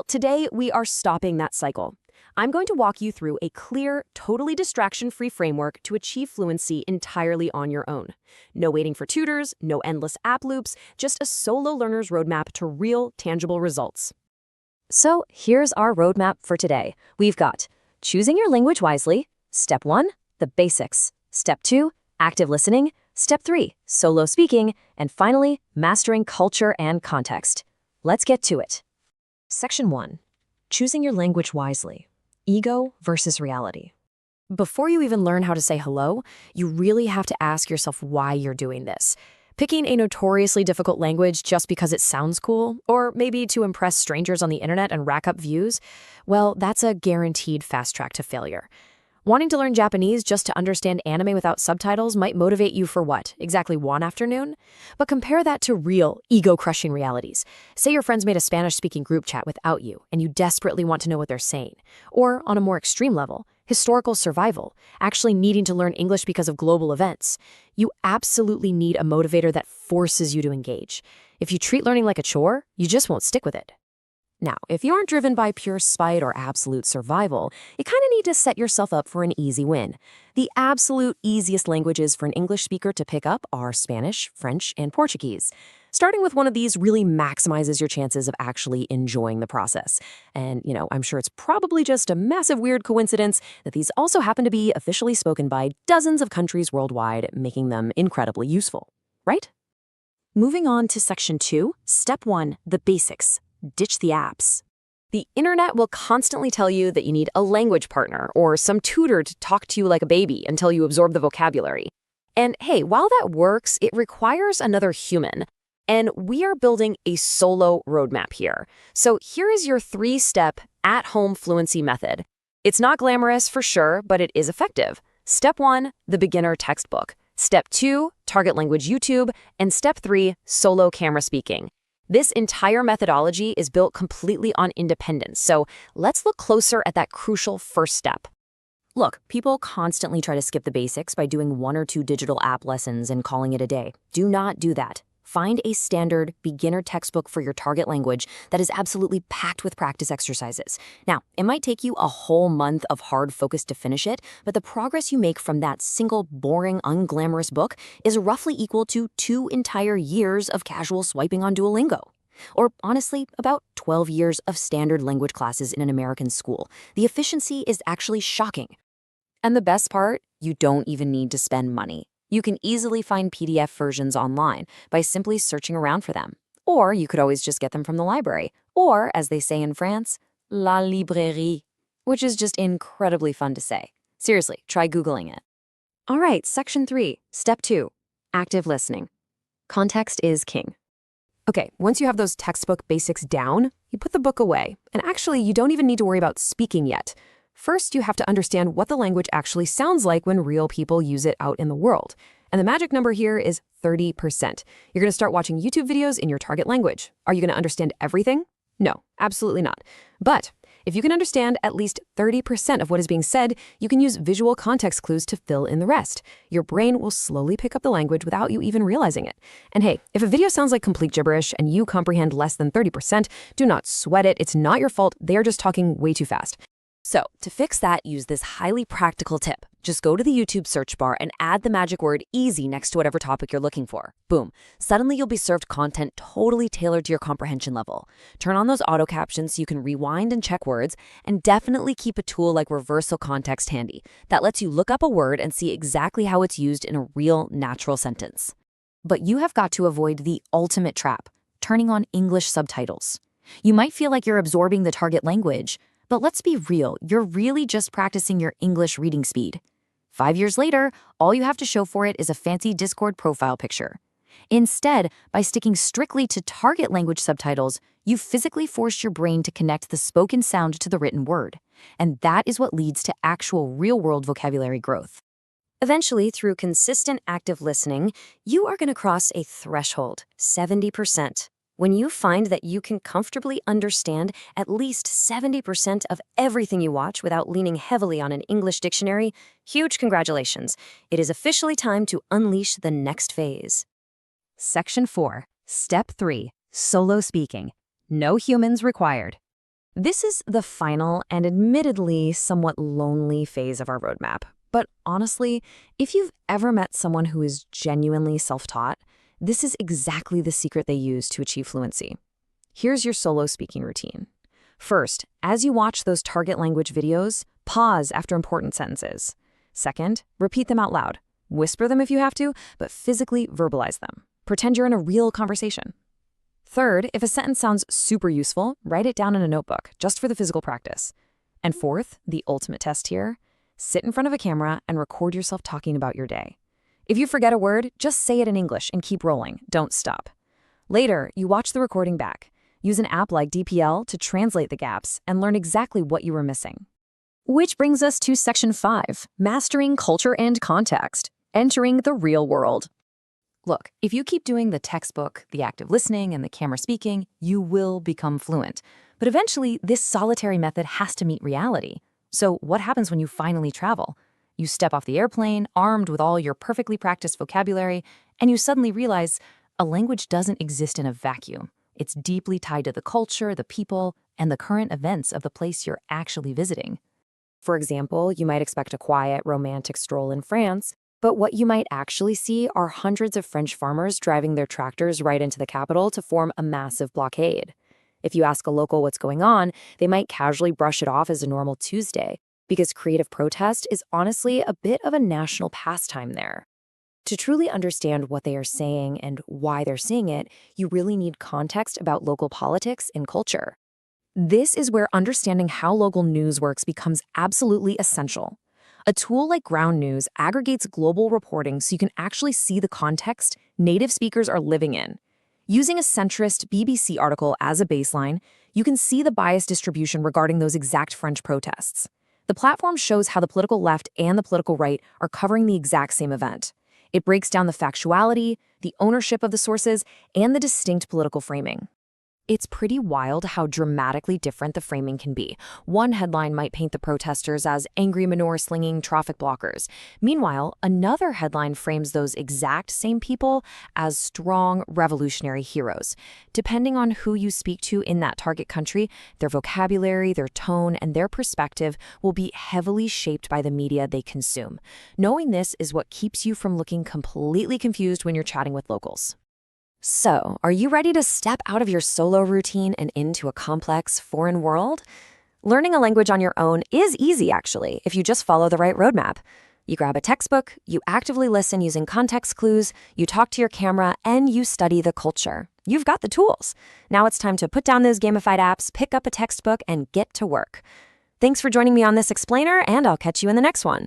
today we are stopping that cycle. I'm going to walk you through a clear, totally distraction-free framework to achieve fluency entirely on your own. No waiting for tutors, no endless app loops, just a solo learner's roadmap to real, tangible results. So here's our roadmap for today. We've got choosing your language wisely. Step 1, the basics. Step 2, active listening. Step 3, solo speaking. And finally, mastering culture and context. Let's get to it. Section 1, choosing your language wisely. Ego versus reality. Before you even learn how to say hello, you really have to ask yourself why you're doing this. Picking a notoriously difficult language just because it sounds cool, or maybe to impress strangers on the internet and rack up views, well, that's a guaranteed fast track to failure. Wanting to learn Japanese just to understand anime without subtitles might motivate you for what, exactly one afternoon? But compare that to real, ego-crushing realities. Say your friends made a Spanish-speaking group chat without you, and you desperately want to know what they're saying. Or, on a more extreme level, historical survival, actually needing to learn English because of global events. You absolutely need a motivator that forces you to engage. If you treat learning like a chore, you just won't stick with it. Now, if you aren't driven by pure spite or absolute survival, you kind of need to set yourself up for an easy win. The absolute easiest languages for an English speaker to pick up are Spanish, French, and Portuguese. Starting with one of these really maximizes your chances of actually enjoying the process. And, I'm sure it's probably just a massive weird coincidence that these also happen to be officially spoken by dozens of countries worldwide, making them incredibly useful, right? Moving on to Section 2, Step 1, the basics. Ditch the apps. The internet will constantly tell you that you need a language partner or some tutor to talk to you like a baby until you absorb the vocabulary. And hey, while that works, it requires another human. And we are building a solo roadmap here. So here is your 3-step at-home fluency method. It's not glamorous for sure, but it is effective. Step 1, the beginner textbook. Step 2, target language YouTube. And Step 3, solo camera speaking. This entire methodology is built completely on independence, so let's look closer at that crucial first step. Look, people constantly try to skip the basics by doing 1 or 2 digital app lessons and calling it a day. Do not do that. Find a standard beginner textbook for your target language that is absolutely packed with practice exercises. Now, it might take you a whole month of hard focus to finish it, but the progress you make from that single boring, unglamorous book is roughly equal to 2 entire years of casual swiping on Duolingo. Or honestly, about 12 years of standard language classes in an American school. The efficiency is actually shocking. And the best part, you don't even need to spend money. You can easily find PDF versions online by simply searching around for them. Or you could always just get them from the library. Or, as they say in France, la librairie, which is just incredibly fun to say. Seriously, try Googling it. All right, Section 3, Step 2, active listening. Context is king. Okay, once you have those textbook basics down, you put the book away. And actually, you don't even need to worry about speaking yet. First, you have to understand what the language actually sounds like when real people use it out in the world. And the magic number here is 30%. You're going to start watching YouTube videos in your target language. Are you going to understand everything? No, absolutely not. But if you can understand at least 30% of what is being said, you can use visual context clues to fill in the rest. Your brain will slowly pick up the language without you even realizing it. And hey, if a video sounds like complete gibberish and you comprehend less than 30%, do not sweat it. It's not your fault. They are just talking way too fast. So, to fix that, use this highly practical tip. Just go to the YouTube search bar and add the magic word easy next to whatever topic you're looking for. Boom. Suddenly you'll be served content totally tailored to your comprehension level. Turn on those auto captions so you can rewind and check words, and definitely keep a tool like reversal context handy. That lets you look up a word and see exactly how it's used in a real, natural sentence. But you have got to avoid the ultimate trap, turning on English subtitles. You might feel like you're absorbing the target language, but let's be real, you're really just practicing your English reading speed. 5 years later, all you have to show for it is a fancy Discord profile picture. Instead, by sticking strictly to target language subtitles, you physically force your brain to connect the spoken sound to the written word. And that is what leads to actual real-world vocabulary growth. Eventually, through consistent active listening, you are going to cross a threshold, 70%. When you find that you can comfortably understand at least 70% of everything you watch without leaning heavily on an English dictionary, huge congratulations. It is officially time to unleash the next phase. Section 4, Step 3, Solo Speaking. No humans required. This is the final and admittedly somewhat lonely phase of our roadmap. But honestly, if you've ever met someone who is genuinely self-taught, this is exactly the secret they use to achieve fluency. Here's your solo speaking routine. First, as you watch those target language videos, pause after important sentences. Second, repeat them out loud. Whisper them if you have to, but physically verbalize them. Pretend you're in a real conversation. Third, if a sentence sounds super useful, write it down in a notebook, just for the physical practice. And fourth, the ultimate test here, sit in front of a camera and record yourself talking about your day. If you forget a word, just say it in English and keep rolling. Don't stop. Later, you watch the recording back. Use an app like DPL to translate the gaps and learn exactly what you were missing. Which brings us to Section 5, Mastering Culture and Context, Entering the Real World. Look, if you keep doing the textbook, the active listening, and the camera speaking, you will become fluent. But eventually, this solitary method has to meet reality. So what happens when you finally travel? You step off the airplane, armed with all your perfectly practiced vocabulary, and you suddenly realize a language doesn't exist in a vacuum. It's deeply tied to the culture, the people, and the current events of the place you're actually visiting. For example, you might expect a quiet, romantic stroll in France, but what you might actually see are hundreds of French farmers driving their tractors right into the capital to form a massive blockade. If you ask a local what's going on, they might casually brush it off as a normal Tuesday, because creative protest is honestly a bit of a national pastime there. To truly understand what they are saying and why they're saying it, you really need context about local politics and culture. This is where understanding how local news works becomes absolutely essential. A tool like Ground News aggregates global reporting so you can actually see the context native speakers are living in. Using a centrist BBC article as a baseline, you can see the bias distribution regarding those exact French protests. The platform shows how the political left and the political right are covering the exact same event. It breaks down the factuality, the ownership of the sources, and the distinct political framing. It's pretty wild how dramatically different the framing can be. One headline might paint the protesters as angry manure-slinging traffic blockers. Meanwhile, another headline frames those exact same people as strong revolutionary heroes. Depending on who you speak to in that target country, their vocabulary, their tone, and their perspective will be heavily shaped by the media they consume. Knowing this is what keeps you from looking completely confused when you're chatting with locals. So, are you ready to step out of your solo routine and into a complex, foreign world? Learning a language on your own is easy, actually, if you just follow the right roadmap. You grab a textbook, you actively listen using context clues, you talk to your camera, and you study the culture. You've got the tools. Now it's time to put down those gamified apps, pick up a textbook, and get to work. Thanks for joining me on this explainer, and I'll catch you in the next one.